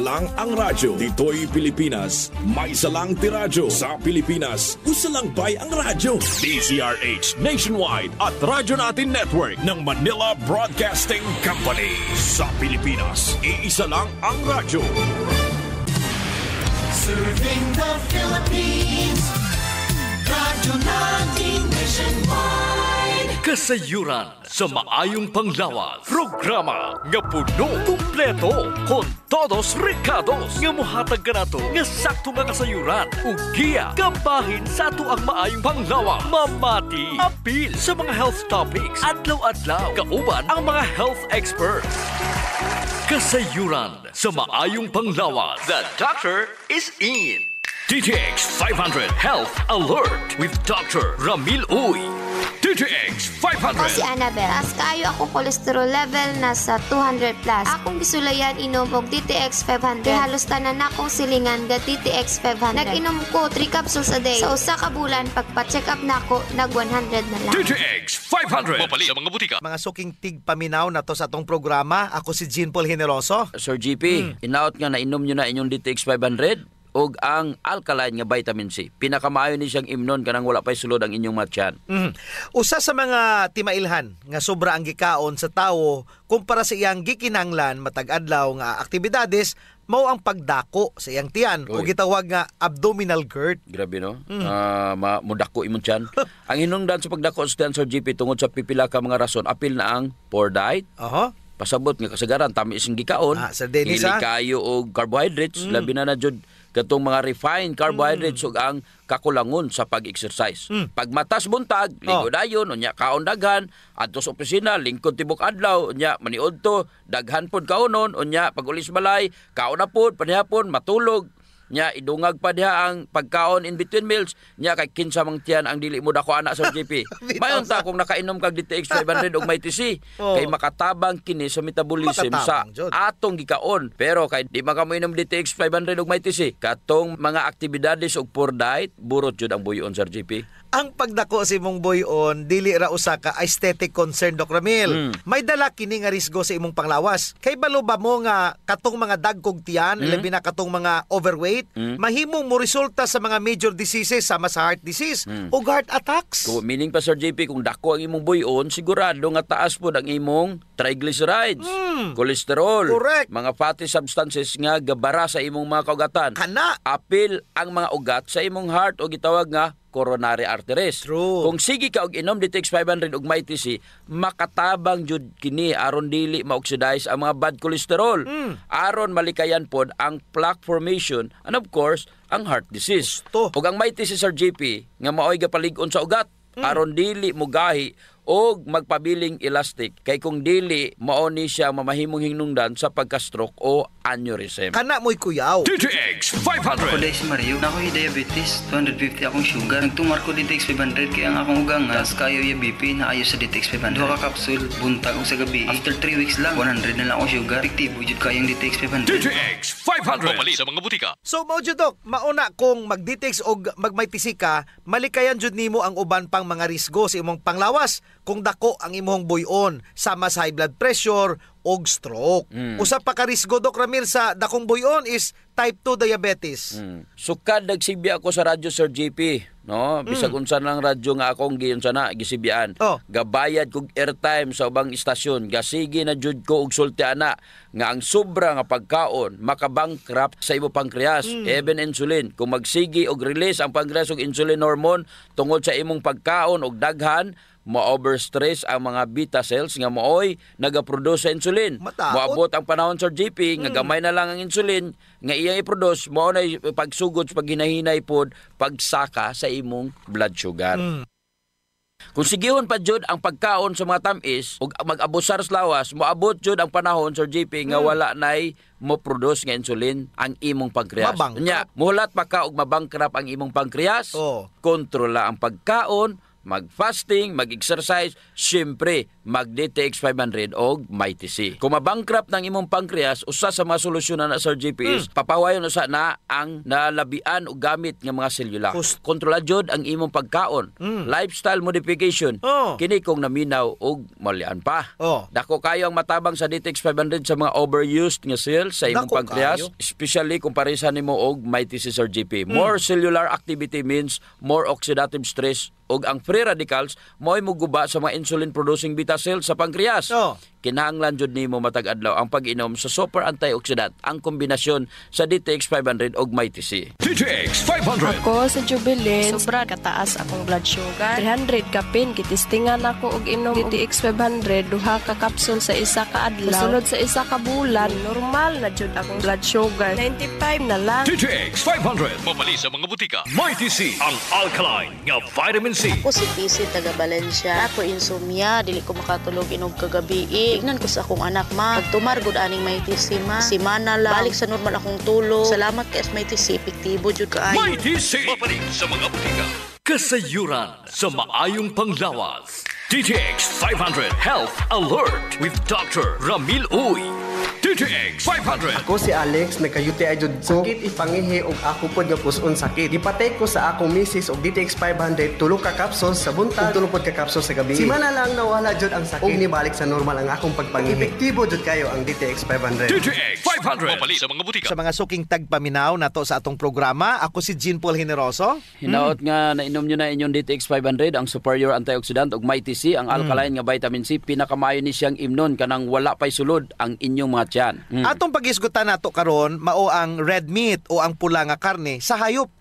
lang ang radyo. Dito'y Pilipinas, may isa lang tiradyo. Sa Pilipinas, usa lang bay ang radyo. DZRH Nationwide at Radyo Natin Network ng Manila Broadcasting Company. Sa Pilipinas, iisa lang ang radyo. Serving the Philippines, Radyo Natin Nationwide. Kasayuran sa maayong panglawas. Programa nga puno, kumpleto, con todos recados. Nga muhatag ka na to, nga sakto nga kasayuran. Ugiya, gambahin sa ato ang maayong panglawas. Mamati, apil sa mga health topics. Adlaw-adlaw, kauban ang mga health experts. Kasayuran sa maayong panglawas. The doctor is in. DTX 500 Health Alert with Dr. Ramil Uy. DTX 500. Ako si Annabel. As kayo akong cholesterol level nasa 200 plus. Akong gisulayan inom og DTX 500. Halos tanan akong silingan ga DTX 500. Nag-inom ko 3 capsules a day. Sa usa ka bulan pagpa-check up nako nag 100 na lang. DTX 500. Mapali sa mga butika. Mga suking tigpaminaw na to sa atong programa. Ako si Jean Paul Generoso. Sir GP, inaot nga na inom nyo na inyong DTX 500 og ang alkaline nga vitamin C. Pinakamaayo ni siyang imnon kanang wala pay sulod ang inyong matyan. Usa sa mga timailhan nga sobra ang gikaon sa tawo kumpara sa iyang gikinanglan matag adlaw nga aktibidades mao ang pagdako sa iyang tiyan o gitawag nga abdominal GERD. Grabe no? Mudako imong tiyan. Ang hinungdan sa pagdako sa tiyan, Sir GP, tungod sa pipila ka mga rason, apil na ang poor diet. Pasabot nga kasagaran tamis ang gikaon. Sir Dennis, hili kayo og carbohydrates, labi na jud katong mga refined carbohydrates ug ang kakulangon sa pag-exercise. Pagmatas buntag, ligo dayon, unya kaon daghan, adto sa opisina, lingkod tibok adlaw, unya maniud to, daghan pod kaonon, unya pag ulis balay, kaon na pod, panihapon, matulog, nya idungag pa diha ang pagkaon in between meals, nya kay kinsa mang tiyan ang dili mo dako ana sa GP. Mayon ta kung nakainom kag DTX 500 og may TC, kay makatabang kini sa metabolism sa atong gikaon. Pero kay di man ka mo inom DTX 500 og may TC, katong mga aktibidades og poor diet, burot jud ang buyon, Sir GP. Ang pagdako sa imong buyon dili ra usa ka aesthetic concern, Doc Ramil. May dala kini nga risgo sa imong panglawas. Kay balo ba mo nga katong mga dagkog tiyan, labi na katong mga overweight, mahimong mo resulta sa mga major diseases sama sa heart disease o heart attacks. Meaning pa, Sir JP, kung dako ang imong buyon, sigurado nga taas po ang imong triglycerides, cholesterol, mga fatty substances nga gabara sa imong mga kaugatan. Apil ang mga ugat sa imong heart o gitawag nga coronary arteries. Kung sige ka og inom DTX 500 og may TC, makatabang jud kini aron dili ma-oxidize ang mga bad cholesterol. Aron malikayan pod ang plaque formation and of course ang heart disease. Ug ang may TC, Sir JP, nga maoy gapalig-on sa ugat aron dili mo gahi o magpabiling elastic kay kung dili mao ni siya mamahimong hinungdan sa pagka-stroke o aneurysm. Kana mo'y kuyaw. DTX 500. Ako dahil si Mario, ako'y diabetes, 250 akong sugar. Nagtumar ko DTX 500 kaya ang akong ugang nga kayo yung BP na ayo sa DTX 500. Duha ka kapsul, buntag o sa gabi. After 3 weeks lang, 100 na lang akong sugar. Efektibo jud kayong DTX 500. DTX 500. Mapali sa mga butika. So mao jud, Doc, mauna kung mag-DTX o magmaytisi ka, malikayan jud nimo ang uban pang mga risgo sa imong panglawas kung dako ang imong buyon sama sa high blood pressure og stroke. Usa pa ka risgo, Doc Ramil, sa dakong buyon is type 2 diabetes. Sukad nagsibya ako sa radyo, Sir JP, no? Bisag unsa lang radyo nga akong giyon sana gisibyan. Gabayad kog airtime sa ubang istasyon, gasigi na jud ko og sulti ana nga ang sobra nga pagkaon makabankrupt sa imo pancreas, even insulin. Kung magsigi og release ang pancreas og insulin hormone tungod sa imong pagkaon og daghan, ma-overstress ang mga beta cells nga mooy nagaproduce sa insulin. Moabot ang panahon, Sir JP, nga gamay na lang ang insulin nga iyang i-produce, mao na pagsugod sa paghinahinay pod pagsaka sa imong blood sugar. Kung sigihon pa jud ang pagkaon sa mga tamis ug mag-abusar sa lawas, moabot jud ang panahon, Sir JP, nga wala nay mo produce nga insulin ang imong pancreas. Nya, muhulat pa ka og mabangkrap ang imong pancreas. Kontrola ang pagkaon, mag-fasting, mag-exercise, syempre, mag-DTX 500 o Mighty C. Kung mabankrupt ng imong pancreas, usa sa mga solusyon na Sir JP is papawayon usa na ang nalabian o gamit ng mga selula. Kontrola jud ang imong pagkaon. Lifestyle modification. Kini kung naminaw og malian pa. Dako kayo ang matabang sa DTX 500 sa mga overused nga cells sa imong pancreas, especially kung parisa nimo og Mighty C, Sir JP. More cellular activity means more oxidative stress ug ang free radicals mo'y muguba sa mga insulin-producing beta cells sa pancreas. Kinahanglan jud nimo matag adlaw ang pag-inom sa super antioxidant, ang kombinasyon sa DTX 500 ug Mighty C. DTX 500. Ako sa Jubilin, sobra kataas akong blood sugar. 300 kapin, kitistingan ako og inom DTX 500, duha ka kapsul sa isa ka adlaw. Sunod sa isa ka bulan, normal na jud akong blood sugar. 95 na lang. DTX 500. Mabali sa mga butika. Mighty C, ang alkaline nga vitamin C. Ako si PC taga Valencia. Ako insomnia, dili ko makatulog inog kagabi. Tignan ko sa akong anak, ma. Pagtumar gud aning Mighty C, ma. Simana lang. Balik sa normal akong tulog. Salamat kay Mighty C, epektibo jud kaayo. Mighty C. Mabalik sa mga butika. Kasayuran sa maayong panglawas. DTX 500 Health Alert with Dr. Ramil Uy. DTX 500. Ako si Alex, nagka-UTI jud ko. Sakit ipangihi og ako pod nga puson sakit. Gipatay ko sa akong misis og DTX 500 tulo ka capsules sa buntag, tulo pod ka capsules sa gabi. Simana lang nawala jud ang sakit. Og nibalik sa normal ang akong pagpangihi. Epektibo jud kayo ang DTX 500. DTX 500. Mabali sa mga butika. Sa mga suking tagpaminaw nato sa atong programa, ako si Jean Paul Generoso. Hinaot nga nainom nyo na inyong DTX 500, ang superior antioxidant ug Mighty C, ang alkaline nga vitamin C, pinakamayo ni siyang imnon kanang wala pay sulod ang inyong mga tiyan. Atong pag-isgutan nato karon mao ang red meat o ang pula nga karne sa hayop.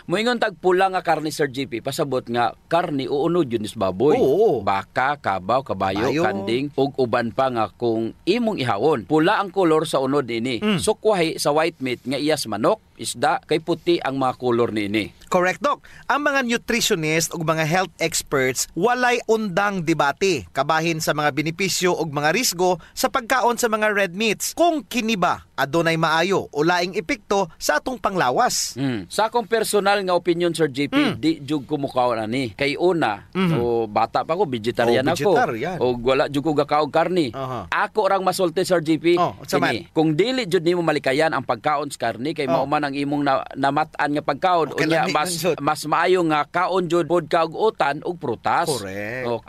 Moingon tag pula nga karne, Sir JP, pasabot nga karne uunod yun is baboy. Baka, kabaw, kabayo, kanding ug uban pa nga kung imong ihawon. Pula ang kolor sa unod ini. Sukwahi sa white meat nga iyas manok, isda, kay puti ang mga kolor niini. Correct, Doc. Ang mga nutritionist ug mga health experts walay undang debate kabahin sa mga benepisyo ug mga risgo sa pagkaon sa mga red meats. Kung kini ba adunay maayo o laing epekto sa atong panglawas. Sa akong personal nga opinion, Sir JP, di jug ko mukaw na ni. Kay una, o bata pa ko, vegetarian ako. O wala jug ko gakaog karni. Ako rang masulti, Sir JP. Kung dili jud nimo malikayan ang pagkaon sa karni, kay mauman ang imong namatan nga pagkaon, unya mas maayo nga kaon jud pod ka og utan ug prutas.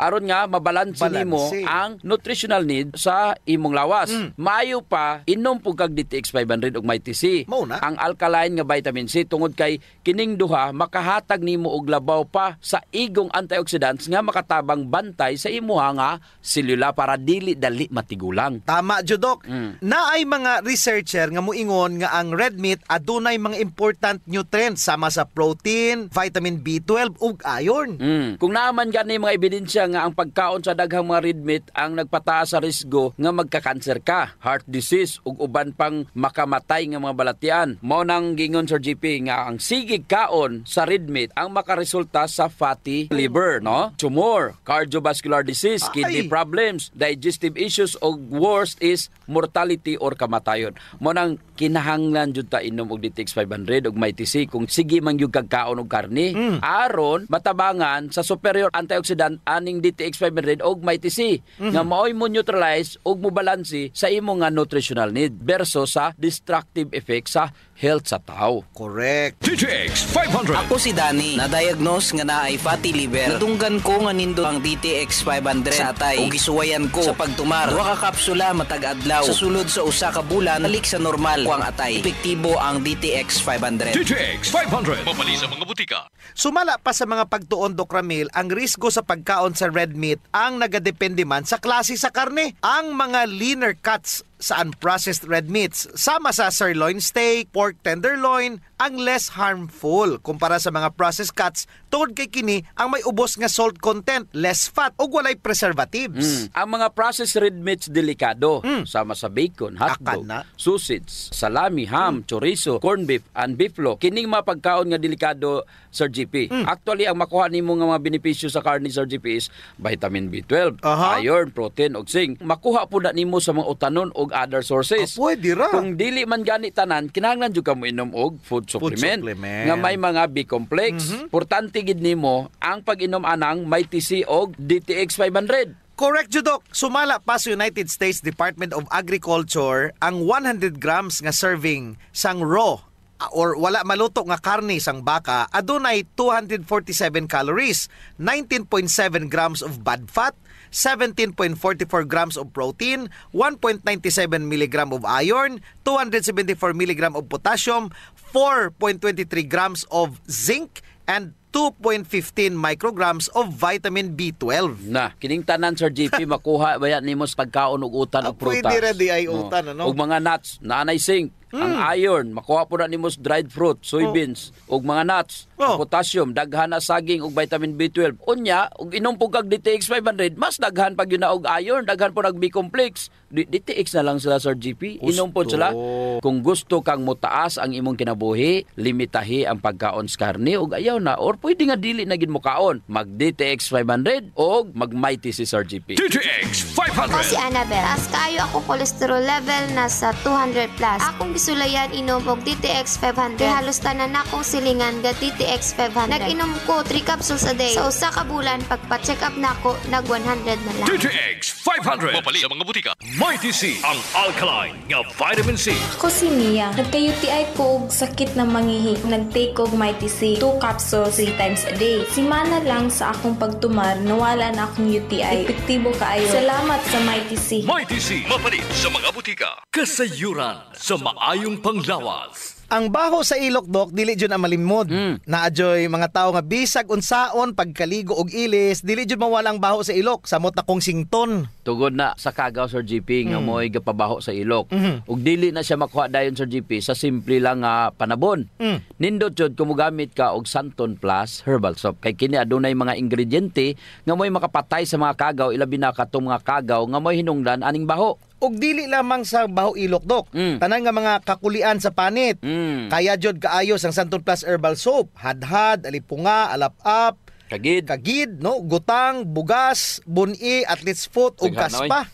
Aron nga mabalanse nimo ang nutritional need sa imong lawas. Maayo pa inom pug kag DTX 500 ug Mighty C. Ang alkaline nga vitamin C tungod kay kining duha makahatag nimo og labaw pa sa igong antioxidants nga makatabang bantay sa imuha nga selula para dili dali matigulang. Tama jud, Doc. Naay mga researcher nga moingon nga ang red meat adunay mga important nutrients sama sa protein, vitamin B12 ug iron. Kung naaman gani mga ebidensya nga ang pagkaon sa daghang mga red meat ang nagpataas sa risgo nga magka-cancer ka, heart disease ug uban pang makamatay nga mga balatian. Mao nang gingon, Sir JP, nga ang sigig kaon sa red meat ang makaresulta sa fatty liver, no? Tumor, cardiovascular disease, kidney problems, digestive issues ug worst is mortality or kamatayon. Mao nang kinahanglan jud ta inom og DTX 500 ug Mighty C kung sige man gyud kag kaon og karne aron matabangan sa superior antioxidant aning DTX 500 ug Mighty C nga maoy mo neutralize ug mo balanse sa imong nga nutritional need versus sa destructive effect sa health sa tao. Correct. DTX 500. Ako si Danny, na-diagnose nga naay fatty liver. Nadunggan ko nga nindo ang DTX 500 sa atay ug gisuwayan ko sa pagtumar. Duha ka kapsula matag adlaw. Sa sulod sa usa ka bulan, balik sa normal ko ang atay. Epektibo ang DTX 500. DTX 500. Mabali sa mga butika. Sumala pa sa mga pagtuon, Doc Ramil, ang risgo sa pagkaon sa red meat ang nagadepende man sa klase sa karne. Ang mga leaner cuts sa unprocessed red meats, sama sa sirloin steak, pork tenderloin, ang less harmful kumpara sa mga processed cuts tungod kay kini ang may ubos nga salt content, less fat ug walay preservatives. Ang mga processed red meats delikado, sama sa bacon, hotdog, sausage, salami, ham, chorizo, corned beef, and beeflo. Kining mga pagkaon nga delikado, Sir GP. Actually, ang makuha nimo nga mga benepisyo sa karne, Sir GP, is vitamin B12, iron, protein ug zinc. Makuha po na nimo sa mga utanon ug og other sources. Pwede ra. Kung dili man gani tanan, kinahanglan jud ka mo inom og food supplement nga may mga B-complex. Importante gid nimo ang pag-inom anang may TC og DTX 500. Correct, Judok. Sumala pa sa United States Department of Agriculture ang 100 grams nga serving sang raw or wala maluto nga karne sang baka adunay 247 calories, 19.7 grams of bad fat, 17.44 grams of protein, 1.97 milligram of iron, 274 milligram of potassium, 4.23 grams of zinc, and 2.15 micrograms of vitamin B12. Na, kining tanan Sir JP makuha bayan nimo sa pagkaon og utan og prutas. Pwede ra di ay utan ano. Og mga nuts, naanay zinc, ang iron, makuha po na nimo sa dried fruit, soybeans, og mga nuts, potassium, daghan na saging og vitamin B12. Unya, og inom po kag DTX 500, mas daghan pag yun na og iron, daghan po nag B-complex. DTX na lang sila Sir GP. Inom po sila. Kung gusto kang mutaas ang imong kinabuhi, limitahi ang pagkaon sa karne og ayaw na or pwede nga dili na gid mo kaon. Mag DTX 500 o mag Mighty si Sir GP. DTX 500. Ako si Annabel. Taas kayo ako cholesterol level nasa 200 plus. Akong gisulayan inom og DTX 500. Halos tanan akong silingan ga DTX 500. Nag-inom ko 3 capsules a day. Sa usa ka bulan pagpa-check up nako nag 100 na lang. DTX 500. Mapali sa mga butika. Mighty C, ang alkaline nga vitamin C. Ako si Mia. Nagka-UTI ko og sakit na mangihi. Nag-take og Mighty C 2 capsules 3 times a day. Simana lang sa akong pagtumar, nawala na akong UTI. Epektibo kaayo. Salamat sa Mighty C. Mighty C, mapalit sa mga butika. Kasayuran sa maayong panglawas. Ang baho sa ilok, Dok, dili dyan ang malimod. Naadyoy mga tao nga bisag unsaon pagkaligo og ilis, dili dyan mawala ang baho sa ilok. Samot na kong sington. Tugod na sa kagaw Sir GP nga mo'y gapabaho sa ilok. Ug dili na siya makuha dayon Sir GP sa simple lang nga panabon. Nindot jud kung mogamit ka og Santon Plus herbal soap. Kay kini adunay mga ingrediente nga mo'y makapatay sa mga kagaw, ilabi na katong mga kagaw nga mo'y hinungdan aning baho. Og dili lamang sa baho ilok, Dok. Tanan nga mga kakulian sa panit. Kaya jud kaayos ang Santon Plus Herbal Soap. Hadhad, alipunga, alap-ap, kagid, no, gutang, bugas, buni, athlete's foot ug kaspa.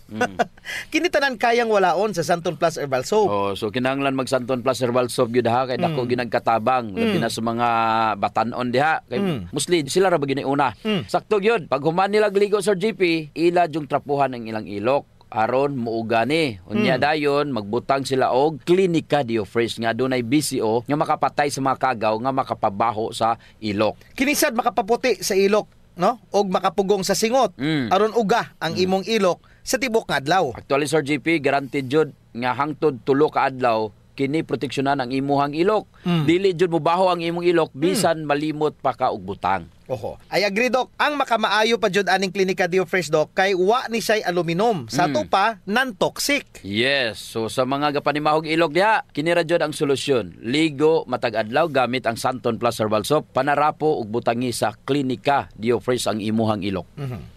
Kini tanan kayang walaon sa Santon Plus Herbal Soap. Oh, so kinahanglan mag Santon Plus Herbal Soap gyud ha kay dako ginagkatabang labi na sa mga batanon diha kay mostly sila ra ba giniuna. Sakto gyud pag human nila gligo Sir GP, ila jung trapuhan ang ilang ilok. Aron muuga ni. Unya dayon magbutang sila og Clinica Diofresh nga dunay BCO nga makapatay sa mga kagaw nga makapabaho sa ilok. Kinisad makapaputi sa ilok, no? Og makapugong sa singot. Aron uga ang imong ilok sa tibok nga adlaw. Actually Sir GP, guaranteed jud nga hangtod 3 ka adlaw kini proteksyonan ang imuhang ilok. Dili jud mobaho ang imong ilok bisan malimot pa ka og butang. Oho. I agree, Dok. Ang makamaayo pa jud aning Clinica Diofresh, Dok, kay wa ni say aluminum. Sa to pa non-toxic. Yes. So sa mga gapanimahog ilok diha, kini ra jud ang solusyon. Ligo matag adlaw gamit ang Santon Plus Herbal Soap, panarapo ug butangi sa Clinica Diofresh ang imuhang ilok.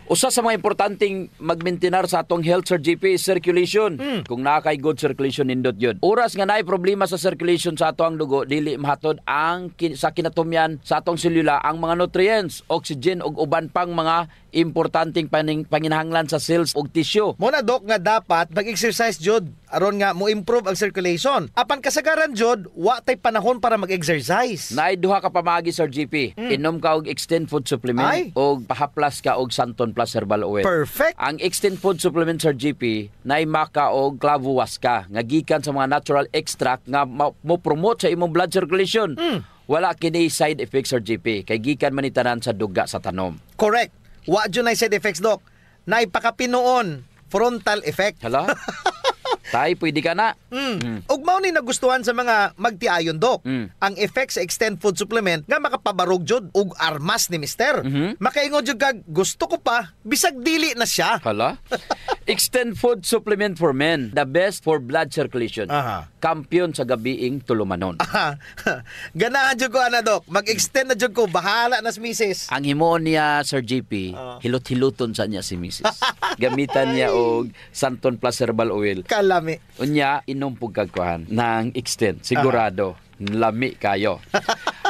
Usa sa mga importanteng magmaintenar sa atong health Sir GP circulation. Kung naa kay good circulation nindot yun. Oras nga naay problema sa circulation sa atong dugo, dili mahatod ang sa kinatumyan sa atong selula ang mga nutrients, oxygen ug uban pang mga importanteng panginahanglan sa cells ug tissue. Muna, Dok, nga dapat mag-exercise jud aron nga mo improve ang circulation. Apan kasagaran jud wa tay panahon para mag-exercise. Naay duha ka pamaagi Sir GP. Inom ka og Extend Food Supplement og pahaplas ka og Santon Plus Herbal Oil. Perfect. Ang Extend Food Supplement Sir GP naay maka og clavuasca nga gikan sa mga natural extract nga mo promote sa imong blood circulation. Wala kini side effects Sir GP kay gikan man ni tanan sa duga sa tanom. Correct. Wa jud nay side effects, Dok. Naay pakapinoon frontal effect. Hala? Tay, pwede ka na. Ug mao ni nagustuhan sa mga magtiayon, Dok. Ang effect sa Extend Food Supplement nga makapabarog jud ug armas ni Mister. Makaingon jud kag gusto ko pa bisag dili na siya. Hala? Extend Food Supplement for Men, the best for blood circulation. Kampiyon sa gabiing tulumanon. Ganahan jud ko ana, Dok. Mag-extend na jud ko, bahala na si Mrs. Ang himoon niya Sir GP, hilot-hiluton sa niya si Mrs. Gamitan niya og Santon Plus Herbal Oil. Kalami. Unya inom pug kagkuhan ng Extend. Sigurado lami kayo.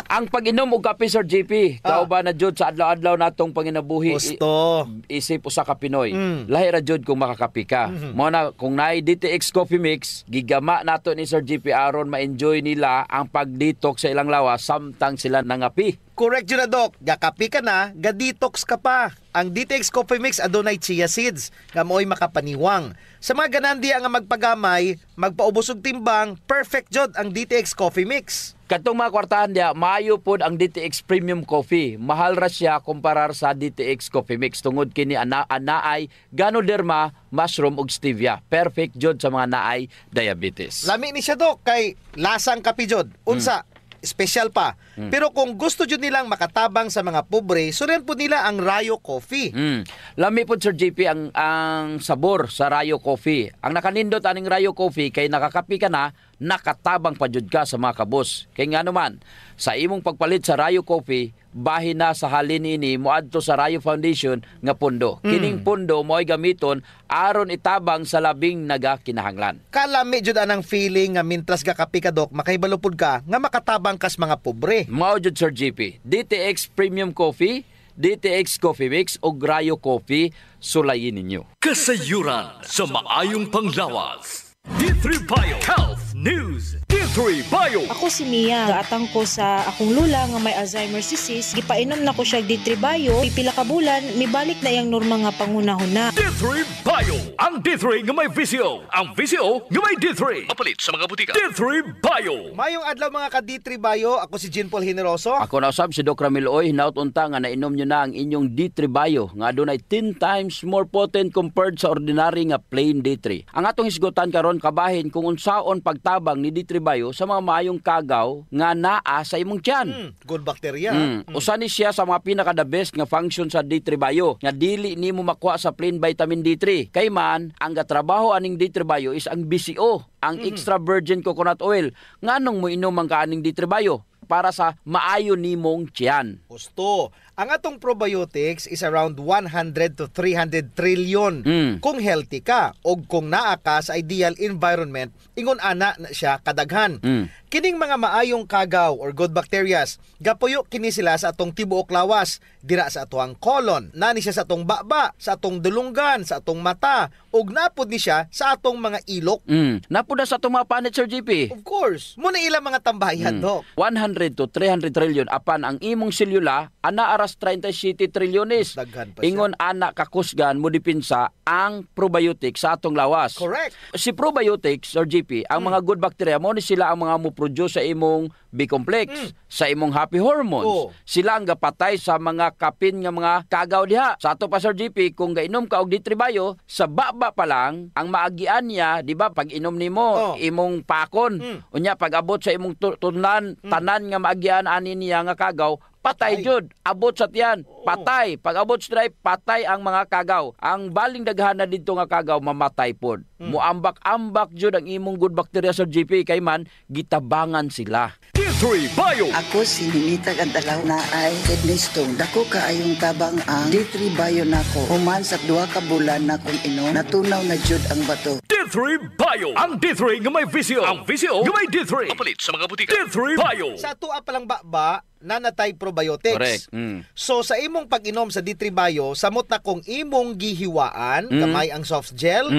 Ang pag-inom og kape, Sir JP, kauban na jud sa adlaw-adlaw natong panginabuhi. Gusto. Isip usa ka Pinoy. Lahi ra jud kung makakapi ka. Mo na kung naay DTX Coffee Mix, gigama nato ni Sir JP aron ma-enjoy nila ang pag-detox sa ilang lawas samtang sila nangapi. Correct yun na, Doc. Gakapi ka na, ga-detox ka pa. Ang DTX Coffee Mix adunay chia seeds, nga mo'y makapaniwang. Sa mga ganandi ang magpagamay, magpaubos og timbang, perfect jud ang DTX Coffee Mix. Katong mga kwartahan dia, maayo pod ang DTX Premium Coffee. Mahal ra siya kumparar sa DTX Coffee Mix tungod kini anaay Ganoderma, mushroom ug stevia. Perfect jud sa mga naay diabetes. Lami ni siya, Doc, kay lasang kape jud. Unsa? Special pa. Pero kung gusto jud nilang makatabang sa mga pobre, suren po nila ang Rayo Coffee. Lami po, Sir JP, ang sabor sa Rayo Coffee. Ang nakanindot aning Rayo Coffee kay nakakapi ka na, nakatabang pa jud ka sa mga kabos. Kay nga naman, sa imong pagpalit sa Rayo Coffee, bahin na sa halin ini moadto sa Rayo Foundation nga pundo. Kining pundo mo'y gamiton aron itabang sa labing nagakinahanglan. Kalami jud anang feeling nga mintras gakapi ka, Doc, makahibalo ka nga makatabang kas mga pobre. Mao jud, Sir JP. DTX Premium Coffee, DTX Coffee Mix o Rayo Coffee, sulayin ninyo. Kasayuran sa maayong panglawas. D3 Bio Health News. D3 Bio. Ako si Mia. Gaatang ko sa akong lula nga may Alzheimer's disease. Gipainom na ko siya D3 Bio. Pipila ka bulan, mibalik na yang norma nga pangunahon na. D3 Bio. Ang D3 nga may VCO. Ang VCO nga may D3. Mapalit sa mga butika. D3 Bio. Mayong adlaw mga ka D3 Bio. Ako si Jean Paul Generoso. Ako na usab si Doc Ramil Oy. Hinaut unta nga nainom nyo na ang inyong D3 Bio nga adunay 10 times more potent compared sa ordinary nga plain D3. Ang atong hisgutan karon kabahin kung unsaon pagtabang ni D3 Bio sa mga maayong kagaw nga naa sa imong tiyan. Good bacteria. Usa ni siya sa mga pinaka the best nga function sa D3 Bio nga dili nimo makuha sa plain vitamin D3. Kay man ang gatrabaho aning D3 Bio is ang BCO, ang extra virgin coconut oil. Nganong mo inom ang kaaning D3 Bio? Para sa maayo nimong tiyan. Gusto. Ang atong probiotics is around 100 to 300 trillion. Kung healthy ka o kung naa ka sa ideal environment, ingon ana na siya kadaghan. Kining mga maayong kagaw or good bacterias, gapuyo kini sila sa atong tibuok lawas, dira sa atong colon, nani siya sa atong baba, sa atong dulunggan, sa atong mata, ug napod ni siya sa atong mga ilok. Napod na sa atong mga panit, Sir JP. Of course. Muna ilang mga tambayan, Doc. 100 to 300 trillion apan ang imong selula ana aras 37 trilyones. Ingon ana kakusgan mo dipinsa ang probiotics sa atong lawas. Correct. Si probiotics or GP, ang mga good bacteria mo ni sila ang mga mo-produce sa imong B-complex, sa imong happy hormones. Sila ang gapatay sa mga kapin nga mga kagaw diha. Sa ato pa, Sir GP, kung gainom ka og D3 Bio, sa baba pa lang ang maagian niya, di ba, pag inom nimo imong pakon, unya pag abot sa imong tunan tanan nga maagian ani niya nga kagaw, patay jud, abot sa tiyan, patay. Pag abot sa drive, patay ang mga kagaw. Ang baling daghan na dito nga kagaw, mamatay pod. Muambak-ambak jud ang imong good bacteria sa GP, kay man gitabangan sila. D3 Bio. Ako si Ninitag Antalaw na ay kidney stone. Dako kaayong tabang ang D3 Bio nako. Human sa 2 ka bulan na kung inom, natunaw na jud ang bato. D3 Bio. Ang D3 nga may VCO. Ang VCO nga may D3. Mapalit sa mga butika. D3 Bio. Sa tuwa pa lang baba, nanatay probiotics. Correct. So sa imong pag-inom sa D3 Bio, samot na kung imong gihiwaan, kamay ang soft gel,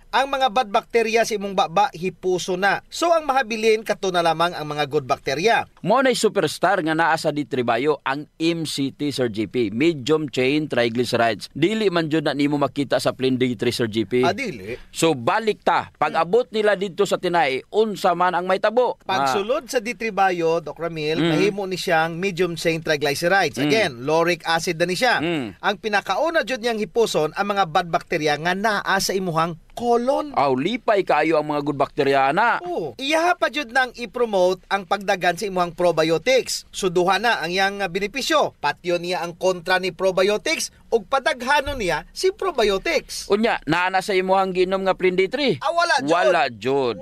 ang mga bad bacteria sa imong baba hipuso na. So ang mahabilin kato na lamang ang mga good bacteria. Mo na superstar nga naa sa D3 Bio ang MCT, Sir GP, medium chain triglycerides. Dili man jud na nimo makita sa plain D3, Sir GP. Dili. So balik ta, pag abot nila dito sa tinay, unsa man ang may tabo. Pagsulod sa D3 Bio, Doc Ramil, mahimo ni siyang medium chain triglycerides. Again, lauric acid na ni siya. Ang pinakauna jud niyang hipuson ang mga bad bacteria nga naa sa imuhang colon. Lipay kaayo ang mga good bacteria na. Iyaha pa jud nang i-promote ang pagdagan sa imuhang probiotics. Suduha na ang iyang benepisyo. Patyo niya ang kontra ni probiotics ug padaghanon niya si probiotics. Unya, naana sa imuhang ginom nga plain D3? Wala jud.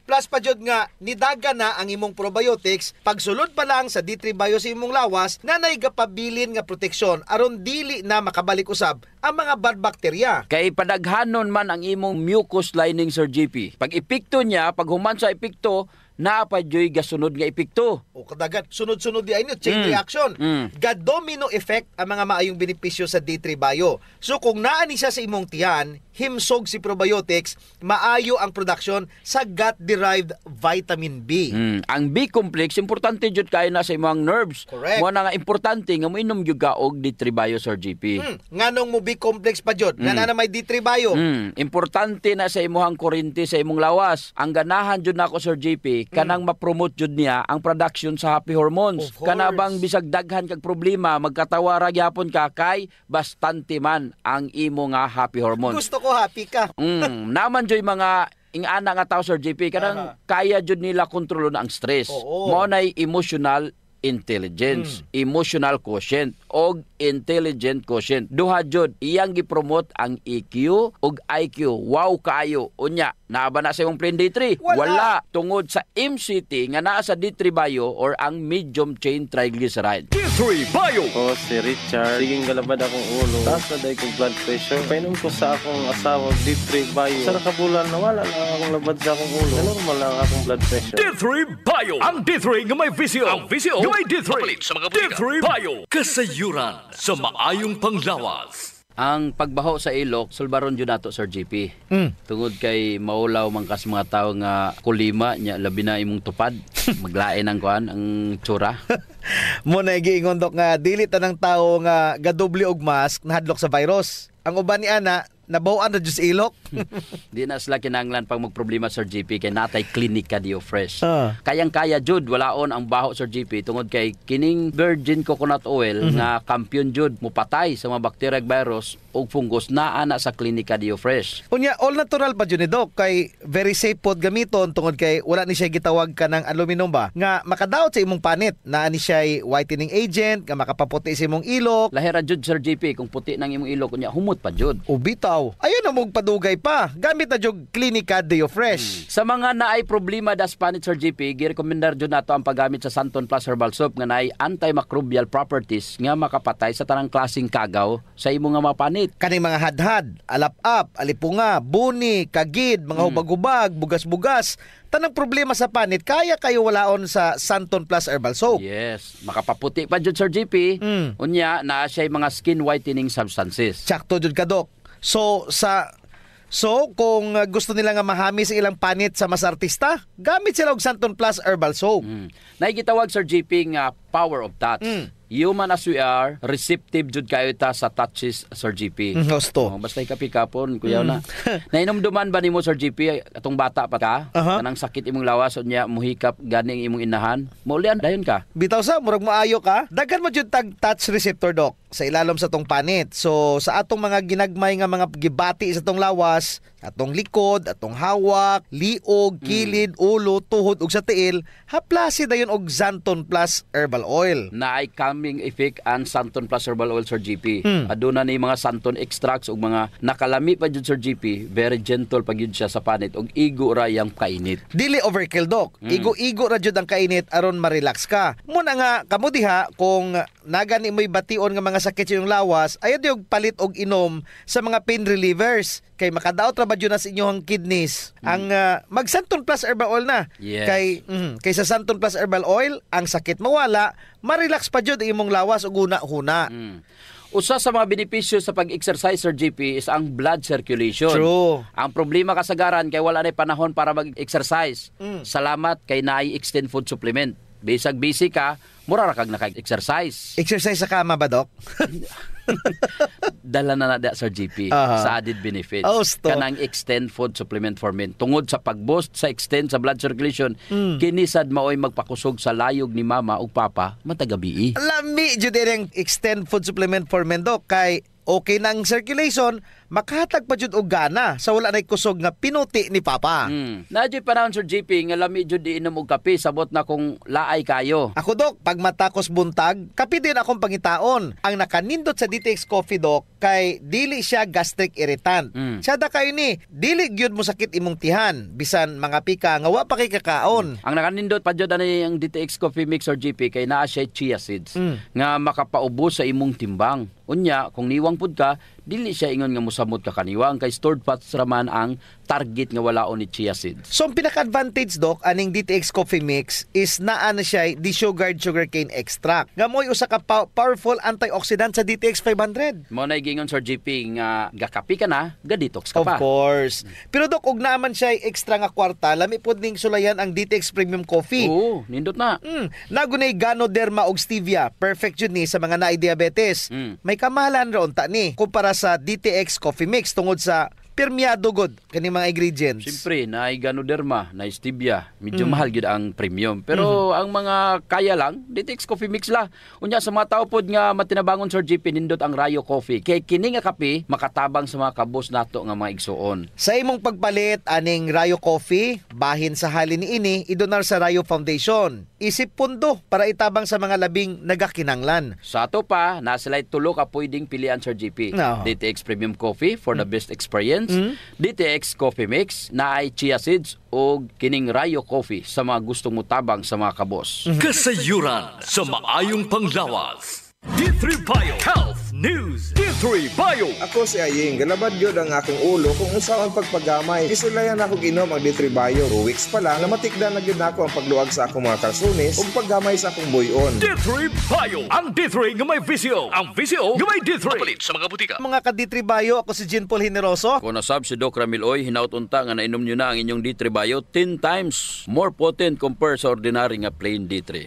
Plus pa jud nga nidaga na ang imong probiotics pagsulod pa lang sa D3 Bio sa imong lawas na naigapabilin nga proteksyon aron dili na makabalik usab ang mga bad bacteria. Kay padaghanon man ang imong mucus lining, Sir GP. Pag epekto niya, pag human sa epekto, naapay joy gasunod nga epekto. O kadagat sunod-sunod di ay chain reaction. Ga-domino effect ang mga maayong benepisyo sa D3 Bio. So kung naani siya sa imong tiyan, himsog si probiotics, maayo ang production sa gut-derived vitamin B. Ang B-complex, importante jud kayo na sa imong nerves. Correct. Mo na nga importante nga moinom jud ka og D3 Bio, Sir JP. Nganong mo B-complex pa jud? Nga na may D3 Bio. Importante na sa imong kurente sa imong lawas. Ang ganahan jud nako, Sir JP, kanang ma-promote jud niya ang production sa happy hormones. Kanabang bisag daghan kag problema, magkatawara gyapon ka kay bastante man ang imo nga happy hormones. Gusto ko happy ka. Naman joy mga ingana nga tao, Sir JP, kanang kaya jud nila kontrolon ang stress. Mo nay emotional intelligence, emotional quotient og intelligent quotient. Duha jud iyang gipromote ang EQ og IQ. Wow kaayo. Unya, naaba na sa imong plan D3? Wala. Tungod sa MCT nga naa sa D3 Bio or ang medium chain triglyceride. D3 Bio! O si Richard, siging galabad akong ulo. Taas na dahil kong blood pressure. Painom ko sa akong asawa D3 Bio. Sa nakabulan, nawala lang akong labad sa akong ulo. Normal lang akong blood pressure. D3 Bio! Ang D3 nga may visio. Ang visio nga may D3. Sa mga D3 Bio! Kasayuran sa maayong panglawas. Ang pagbaho sa ilok, sulbaron jud nato, Sir JP. Tungod kay maulaw man kas mga tawo nga kulima nya labi na imong tupad. Maglain ang kuan ang tsura. Mo na giingon dok nga dili tanang tawo nga gadoble og mask nahadlok sa virus. Ang uban ni ana nabawan na jud sa ilok. Di na sila kinahanglan pag magproblema, Sir JP, kay natay Clinica Dio Fresh. Kayang-kaya jud walaon ang baho, Sir JP, tungod kay kining virgin coconut oil nga kampiyon jud mupatay sa mga bacteria ug virus ug fungus naa na sa Clinica Dio Fresh. Unya all natural pa jud ni Doc, kay very safe pod gamiton tungod kay wala ni siya gitawag ka ng aluminum ba nga makadaot sa imong panit. Naa ni siya whitening agent nga makapaputi sa imong ilok. Lahira jud, Sir JP, kung puti nang imong ilok unya humot pa jud. Ubitaw. Ayun na mong padugay pa. Gamit na jud Clinica Dio Fresh. Sa mga naay problema das panit, Sir JP, girekomendar jud nato ang paggamit sa Santon Plus Herbal Soap nga naay antimicrobial properties nga makapatay sa tanang klaseng kagaw sa imong nga mapanit. Kaning mga hadhad, alap-ap, alipunga, buni, kagid, mga hubag-hubag, bugas-bugas, tanang problema sa panit, kaya kayo walaon sa Santon Plus Herbal Soap. Yes, makapaputi pa jud, Sir JP. Unya naa siya mga skin whitening substances. Sakto jud ka, Doc. So kung gusto nila nga mahami sa ilang panit sa mas artista, gamit sila og Santon Plus Herbal Soap. Naigitawag, Sir JP, nga power of touch. Human as we are, receptive jud kayo ta sa touches, Sir JP. Gusto. Basta ikapikapon, kuyaw na. Nainomduman ba nimo, Sir JP, atong bata pa ka? Kanang sakit imong lawas unya muhikap ganing imong inahan? Maulian dayon ka. Bitaw sa murag maayo ka. Daghan mo jud tag touch receptor, Doc, sa ilalom sa tong panit. So sa atong mga ginagmay nga mga gibati sa tong lawas, atong likod, atong hawak, liog, kilid, ulo, tuhod ug sa tiil, haplasi dayon og Santon Plus Herbal Oil. Naay calming effect ang Santon Plus Herbal Oil, Sir JP. Aduna ni mga Santon extracts ug mga nakalami pa jud, Sir JP. Very gentle pag yun siya sa panit ug igo ra yang kainit. Dili overkill, Doc. Igo-igo ra jud ang kainit aron ma-relax ka. Muna nga kamo diha kung nagani mo'y bation nga mga sakit sa iyong lawas, ayaw diog palit og inom sa mga pain relievers kay makadaot ra ba jud na sa inyong kidneys. Ang mag Santon Plus Herbal Oil na. Yes. Kay sa Santon Plus Herbal Oil, ang sakit mawala, ma-relax pa jud imong lawas ug una-huna. Usa sa mga benepisyo sa pag-exercise, Sir JP, is ang blood circulation. True. Ang problema kasagaran kay wala na panahon para mag-exercise. Salamat kay naay extend food supplement. Bisag busy ka, mura ra kag naka-exercise. Exercise sa kama ba, Doc? Dala na nada, Sir JP, sa added benefits. Kanang extend food supplement for men. Tungod sa pag-boost sa extend sa blood circulation, kinisad maoy magpakusog sa layog ni mama ug papa matagabi. Lami jud ang extend food supplement for men, Doc, kay okay nang circulation, makahatag pa jud og gana sa wala nay kusog nga pinuti ni papa. Nadyo panahon, Sir JP, nga lami jud iinom og kape sabot na kung laay kayo. Ako, Doc, pag matakos buntag, kape din akong pangitaon. Ang nakanindot sa DTX Coffee, Doc, kay dili siya gastric irritant. Siya da kayo ni, dili gyud mo sakit imong tihan, bisan mga pika nga wa pa kay kakaon. Ang nakanindot pa jud ani ang DTX Coffee Mix, Sir JP, kay naa siya chia seeds nga makapaubos sa imong timbang. Unya, kung niwang pud ka, dili siya ingon nga mosamot ka kaniwang kay stored fats raman ang target nga wala ni chia seeds. So ang pinaka-advantage Doc aning DTX Coffee Mix is naa na siya desugared sugarcane extract. Nga mo'y usa ka powerful antioxidant sa DTX 500. Mo na gingon Sir JP nga gakapi ka na, ga-detox ka pa. Of course. Pero Doc, og naman siya extra nga kwarta, lami pod ning sulayan ang DTX Premium Coffee. Oo, nindot na. Nagunay Ganoderma og stevia. Perfect yun ni sa mga naay diabetes. May kamahalan ron ta ni kumpara sa DTX Coffee Mix tungod sa permeado god kani mga ingredients. Siyempre, na Ganoderma, na stevia, medyo mahal gyud ang premium. Pero ang mga kaya lang, DTX Coffee Mix la. Unya sa mga tao pod nga matinabangon Sir JP nindot ang Rayo Coffee. Kay kini nga kape makatabang sa mga kabos nato nga mga igsuon. Sa imong pagpalit aning Rayo Coffee, bahin sa halin niini idonar sa Rayo Foundation. Isip pundo para itabang sa mga labing nagakinanglan. Sa ato pa, nasilay tulo ka pwedeng pilian Sir JP. No. DTX Premium Coffee for the best experience. DTX Coffee Mix na ay chia seeds o kining Rayo Coffee sa mga gustong mutabang sa mga kabos. Kasayuran sa maayong panglawas. D3 Bio Health News. D3 Bio. Ako si Aying, galabad yun ang akong ulo kung unsa ang pagpagamay. Kisulayan ako ginom ang D3 Bio. 2 weeks pa lang, namatikdan na gyud nako ang pagluwag sa akong mga kalsones ug paggamay sa akong buyon. D3 Bio. Ang D3 nga may VCO. Ang VCO nga may D3. Papalit sa mga butika. Mga ka D3 Bio, ako si Jean Paul Generoso. Kung nasab si Doc Ramil Oy, hinaut unta nga nainom nyo na ang inyong D3 Bio 10 times more potent compared sa ordinary nga plain D3.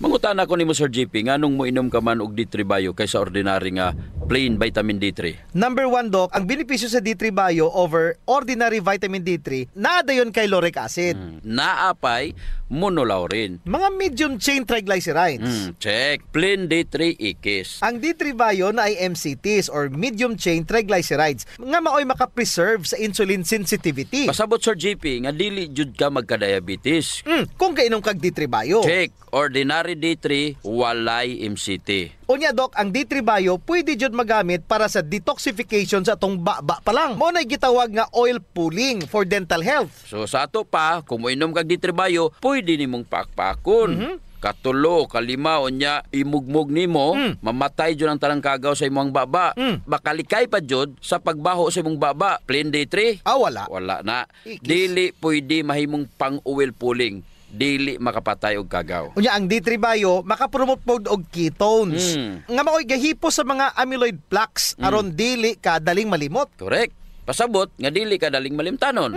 Mangutan ako nimo Sir JP, nganong mo inom ka man og D3 Bio kaysa ordinary nga plain vitamin D3? Number 1 Doc, ang benepisyo sa D3 Bio over ordinary vitamin D3, naadayon kay lauric acid. Naapay monolaurin. Mga medium chain triglycerides. Check. Plain D3 ikis. Ang D3 Bio na ay MCTs or medium chain triglycerides nga maoy makapreserve sa insulin sensitivity. Pasabot Sir JP nga dili jud ka magka-diabetes. Kung kainom kag D3 Bio. Check. Ordinary D3 walay MCT. Unya Doc, ang D3 Bio pwede jud magamit para sa detoxification sa atong baba pa lang. Mo nay gitawag nga oil pulling for dental health. So sa ato pa, kung moinom kag D3 Bio, pwede nimong pakpakon. Katulo, kalima, unya, imugmog nimo, mamatay jud ang tanang kagaw sa imong baba. Makalikay pa jud sa pagbaho sa imong baba. Plain D3? Wala. Wala na. Dili pwede mahimong pang-oil pulling. Dili makapatay og kagaw. Unya ang D3 Bio makapromote pod og ketones. Nga maoy gahipo sa mga amyloid plaques aron dili ka daling malimot. Correct. Pasabot nga dili ka daling malimtanon.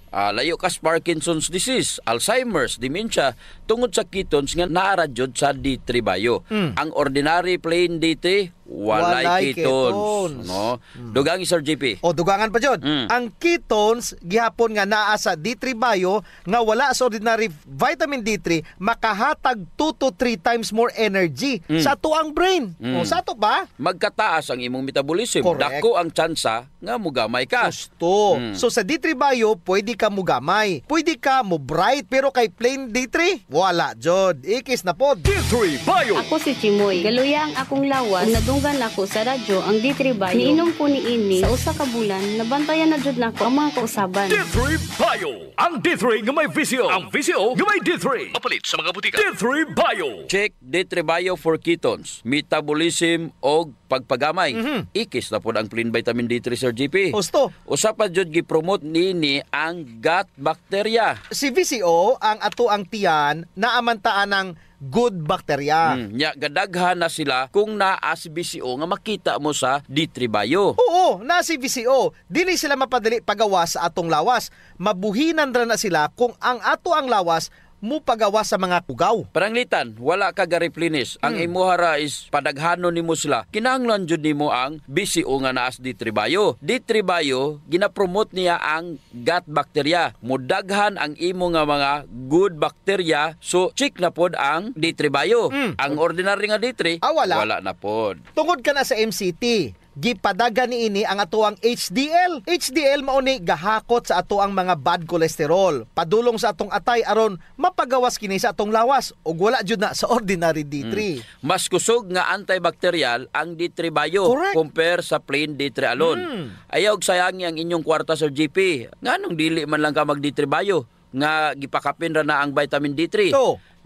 Layo ka sa Parkinson's disease, Alzheimer's, dementia tungod sa ketones nga naara jud sa D3 Bio. Ang ordinary plain D3 walay ketones. No? Dugang Sir JP. O dugangan pa jud. Ang ketones gihapon nga naa sa D3 Bio nga wala sa ordinary vitamin D3 makahatag 2 to 3 times more energy sa tuang brain. O sa to ba? Magkataas ang imong metabolism. Correct. Dako ang tsansa nga mugamay ka. Gusto. So sa D3 Bio pwede ka mugamay. Pwede ka mo bright pero kay plain D3 wala jud. Ikis na pod. D3 Bio. Ako si Chimoy. Galuyang akong lawas. Nadunggan ako sa radyo ang D3 Bio. Niinom ko ni ini sa usa ka bulan. Nabantayan na jud nako ang mga kausaban. D3 Bio. Ang D3 nga may VCO. Ang VCO nga may D3. Papalit sa mga butika. D3 Bio. Check D3 Bio for ketones, metabolism og pagpagamay. Ikis na po ang plain vitamin D3 Sir GP. Gusto. Usa pa jud gi-promote nini ang gut bacteria. Si VCO ang ato ang tiyan na amantaan ng good bacteria. Nya gadaghan na sila kung naa si VCO nga makita mo sa D3 Bio. Oo, na si VCO. Dili sila mapadali pagawas sa atong lawas. Mabuhinan ra na sila kung ang ato ang lawas mo pagawa sa mga kugaw. Paranglitan, wala ka ga-replenish. Ang imuhara is padaghanon nimo sila. Kinahanglan jud nimo ang BCO nga naas D3 Bio. D3 Bio gina-promote niya ang gut bacteria. Mudaghan ang imo nga mga good bacteria. So check na pod ang D3 Bio. Ang ordinary nga D3 wala na pod. Tungod ka na sa MCT, gipadaga ni ini ang atoang HDL. HDL mao ni gahakot sa atoang mga bad cholesterol. Padulong sa atong atay aron mapagawas kini sa atong lawas ug wala jud na sa ordinary D3. Mas kusog nga antibacterial ang D3 Bio compare sa plain D3 alone. Ayaw sayangi ang inyong kwarta Sir GP. Nganong dili man lang ka mag D3 Bio nga gipakapin ra na ang vitamin D3?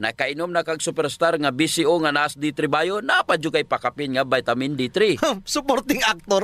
nakainom na kag superstar nga BCO nga naas D3 Bio, napadyo kay pakapin nga vitamin D3. Supporting actor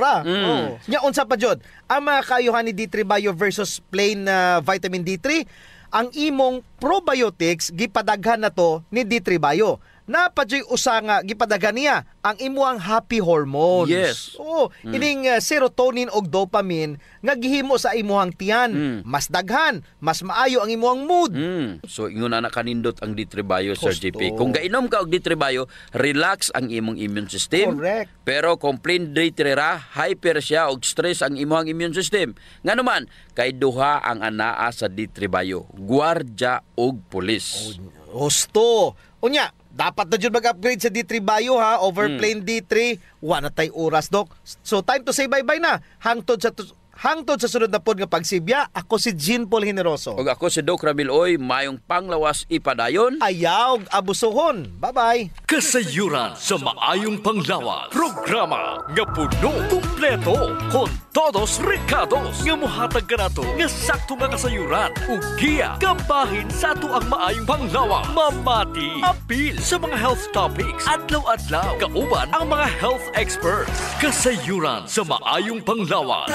Nya unsa pa jud ang mga kaayuhan ni D3 Bio versus plain vitamin D3? Ang imong probiotics gipadaghan na to ni D3 Bio. Napadyoy usa nga gipadaghan niya ang imuang happy hormones. Yes. Ining serotonin og dopamine nga gihimo sa imuhang tiyan. Mas daghan, mas maayo ang imuhang mood. So ingon na kanindot ang D3 Bio, Sir JP. Kung gainom ka og D3 Bio, relax ang imong immune system. Correct. Pero kung plain D3 ra, hyper siya og stress ang imong immune system. Nga naman, kay duha ang anaa sa D3 Bio, gwardiya og pulis. Husto. Unya, dapat na dyan mag-upgrade sa D3 Bio over plain D3. Wala tay oras, Dok. So time to say bye-bye na. Hangtod sa sunod na pod nga pagsibya, ako si Jean Paul Generoso. Og ako si Doc Ramil Oy, mayong panglawas ipadayon. Ayaw abusohon. Bye-bye. Kasayuran sa maayong panglawas. Programa nga puno, kumpleto, con todos recados. Nga muhatag ka na to, nga sakto nga kasayuran. Ug giya, kabahin sa ato ang maayong panglawas. Mamati, apil sa mga health topics. Adlaw-adlaw, kauban ang mga health experts. Kasayuran sa maayong panglawas.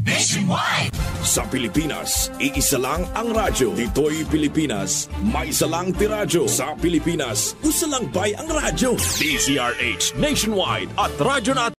Nationwide. Sa Pilipinas, iisa lang ang radyo. Dito'y Pilipinas, may isa lang tiradyo. Sa Pilipinas, usa lang bay ang radyo. DZRH Nationwide at Radyo Natin.